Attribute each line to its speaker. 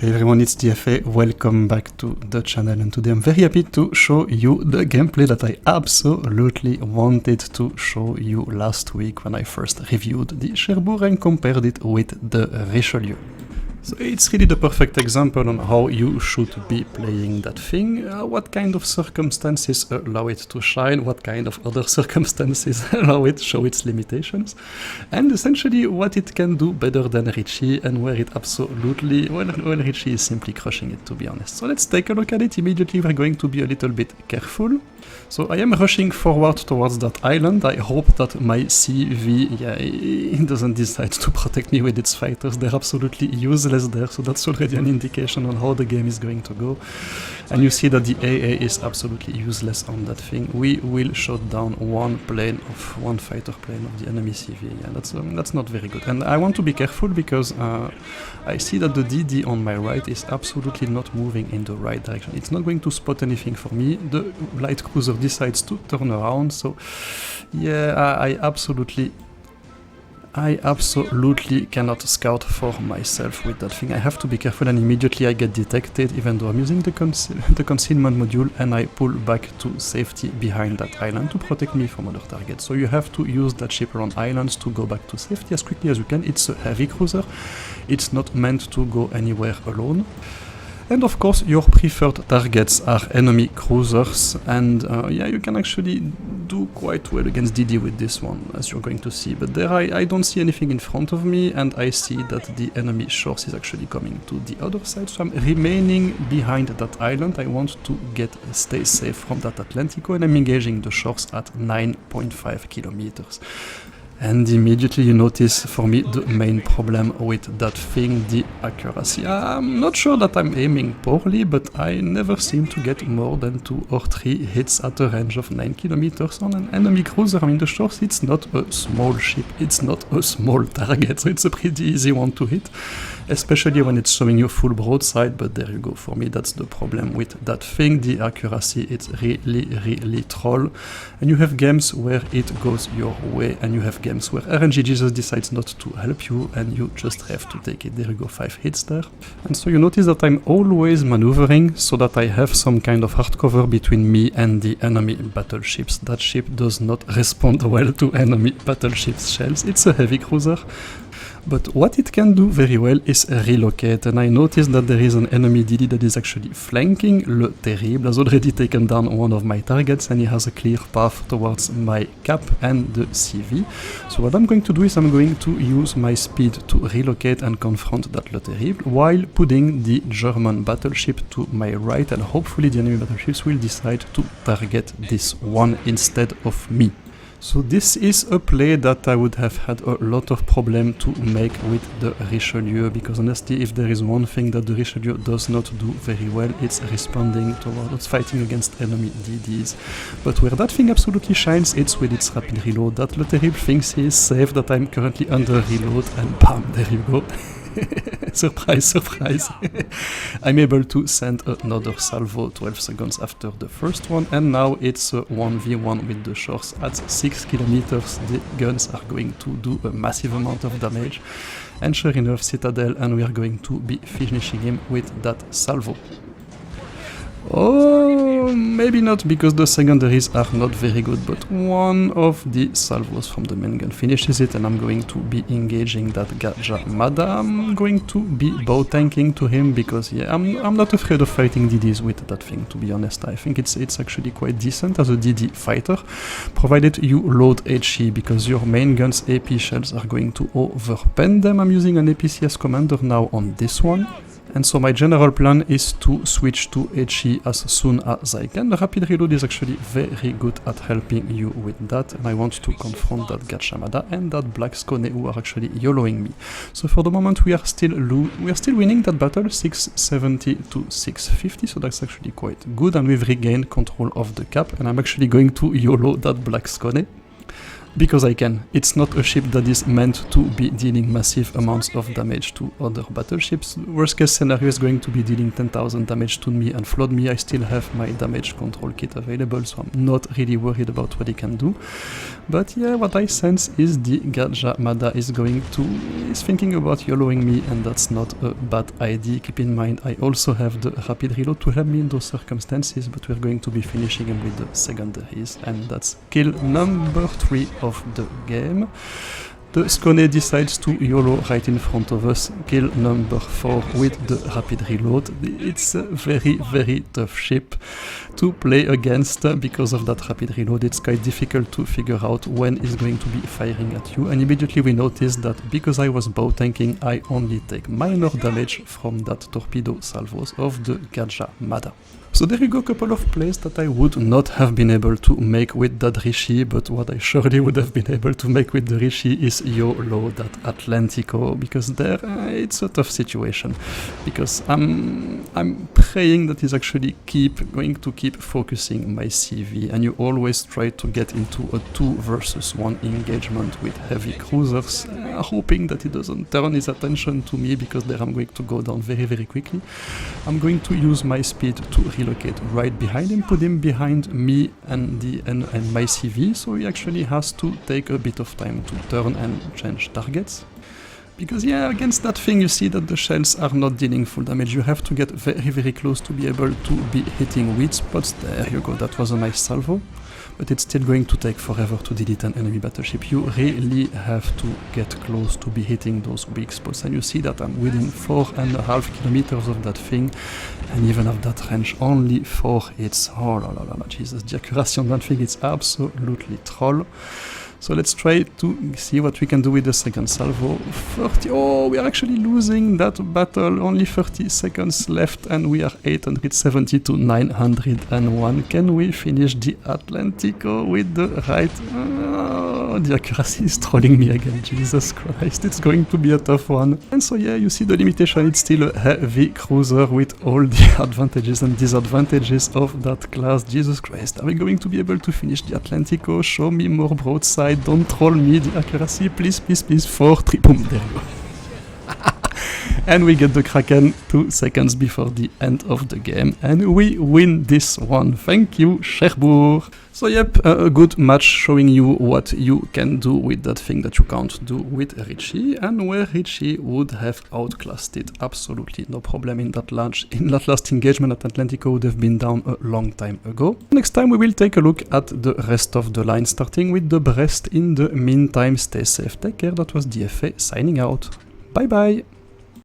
Speaker 1: Hey everyone, it's DFA, welcome back to the channel, and today I'm very happy to show you the gameplay that I absolutely wanted to show you last week when I first reviewed the Cherbourg and compared it with the Richelieu. So it's really the perfect example on how you should be playing that thing, what kind of circumstances allow it to shine, what kind of other circumstances allow it show its limitations, and essentially what it can do better than Richie and where it absolutely, well Richie is simply crushing it, to be honest. So let's take a look at it. Immediately we're going to be a little bit careful. So I am rushing forward towards that island. I hope that my CV, it doesn't decide to protect me with its fighters. They're absolutely useless there, so that's already an indication on how the game is going to go. And you see that the AA is absolutely useless on that thing. We will shut down one fighter plane of the enemy CV. Yeah, that's not very good. And I want to be careful because I see that the DD on my right is absolutely not moving in the right direction. It's not going to spot anything for me. The light cruiser decides to turn around, so yeah, I absolutely cannot scout for myself with that thing. I have to be careful, and immediately I get detected even though I'm using the concealment module, and I pull back to safety behind that island to protect me from other targets. So you have to use that ship around islands to go back to safety as quickly as you can. It's a heavy cruiser, it's not meant to go anywhere alone. And of course your preferred targets are enemy cruisers, and yeah, you can actually do quite well against DD with this one, as you're going to see. But there I don't see anything in front of me, and I see that the enemy shores is actually coming to the other side, so I'm remaining behind that island. I want to stay safe from that Atlantico, and I'm engaging the shores at 9.5 kilometers. And immediately you notice, for me, the main problem with that thing, the accuracy. I'm not sure that I'm aiming poorly, but I never seem to get more than 2 or 3 hits at a range of 9 kilometers on an enemy cruiser. I mean, the shores, it's not a small ship, it's not a small target, so it's a pretty easy one to hit, especially when it's showing you full broadside. But there you go, for me that's the problem with that thing, the accuracy. It's really troll, and you have games where it goes your way, and you have games where RNG Jesus decides not to help you, and you just have to take it. There you go, 5 hits there. And so you notice that I'm always maneuvering so that I have some kind of hard cover between me and the enemy battleships. That ship does not respond well to enemy battleships' shells. It's a heavy cruiser, but what it can do very well is relocate, and I noticed that there is an enemy DD that is actually flanking. Le Terrible has already taken down one of my targets, and he has a clear path towards my cap and the CV. So what I'm going to do is I'm going to use my speed to relocate and confront that Le Terrible, while putting the German battleship to my right, and hopefully the enemy battleships will decide to target this one instead of me. So this is a play that I would have had a lot of problem to make with the Richelieu, because honestly, if there is one thing that the Richelieu does not do very well, it's responding towards fighting against enemy DDs. But where that thing absolutely shines, it's with its rapid reload. That Le Terrible thinks he is safe, that I'm currently under reload, and bam, there you go. Surprise, surprise. I'm able to send another salvo 12 seconds after the first one, and now it's a 1v1 with the shores at 6 kilometers. The guns are going to do a massive amount of damage, and sure enough, Citadel, and we are going to be finishing him with that salvo. Oh, maybe not, because the secondaries are not very good, but one of the salvos from the main gun finishes it, and I'm going to be engaging that Gajah Mada. I'm going to be bow tanking to him, because yeah, I'm not afraid of fighting DDs with that thing, to be honest. I think it's actually quite decent as a DD fighter, provided you load HE, because your main gun's AP shells are going to overpen them. I'm using an APCS commander now on this one. And so my general plan is to switch to HE as soon as I can. The rapid reload is actually very good at helping you with that, and I want to confront that Gachamada and that Black Skone, who are actually YOLOing me. So for the moment we are still winning that battle, 670 to 650, so that's actually quite good, and we've regained control of the cap, and I'm actually going to YOLO that Black Skone. Because I can. It's not a ship that is meant to be dealing massive amounts of damage to other battleships. Worst case scenario is going to be dealing 10,000 damage to me and flood me. I still have my damage control kit available, so I'm not really worried about what he can do. But yeah, what I sense is the Gajah Mada is thinking about YOLOing me, and that's not a bad idea. Keep in mind, I also have the rapid reload to help me in those circumstances, but we're going to be finishing him with the secondaries, and that's kill number 3 of the game. The Skone decides to YOLO right in front of us, kill number 4 with the rapid reload. It's a very, very tough ship to play against because of that rapid reload. It's quite difficult to figure out when it's going to be firing at you, and immediately we noticed that because I was bow tanking, I only take minor damage from that torpedo salvos of the Gajah Mada. So there you go, a couple of plays that I would not have been able to make with that Richie, but what I surely would have been able to make with the Richie is YOLO that Atlantico, because there it's a tough situation, because I'm praying that he's actually going to keep focusing my CV, and you always try to get into a 2 versus 1 engagement with heavy cruisers, hoping that he doesn't turn his attention to me, because there I'm going to go down very, very quickly. I'm going to use my speed to relocate right behind him, put him behind me and my CV, so he actually has to take a bit of time to turn and change targets. Because yeah, against that thing you see that the shells are not dealing full damage. You have to get very, very close to be able to be hitting weak spots. There you go, that was a nice salvo. But it's still going to take forever to delete an enemy battleship. You really have to get close to be hitting those weak spots. And you see that I'm within 4.5 kilometers of that thing. And even at that range, only 4 hits. Oh la la la, Jesus, the accuracy on that thing is absolutely troll. So let's try to see what we can do with the second salvo. 30, oh, we are actually losing that battle, only 30 seconds left, and we are 870 to 901. Can we finish the Atlantico with the right? Oh, the accuracy is trolling me again, Jesus Christ, it's going to be a tough one. And so yeah, you see the limitation, it's still a heavy cruiser with all the advantages and disadvantages of that class. Jesus Christ, are we going to be able to finish the Atlantico? Show me more broadside. Don't troll me, the accuracy, please, please, please, 4, 3, boom, there you go. And we get the Kraken 2 seconds before the end of the game, and we win this one. Thank you, Cherbourg. So yep, a good match showing you what you can do with that thing that you can't do with Richie, and where Richie would have outclassed it absolutely no problem in that last engagement at Atlantico would have been down a long time ago. Next time we will take a look at the rest of the line, starting with the Brest. In the meantime, stay safe, take care, that was DFA signing out. Bye bye!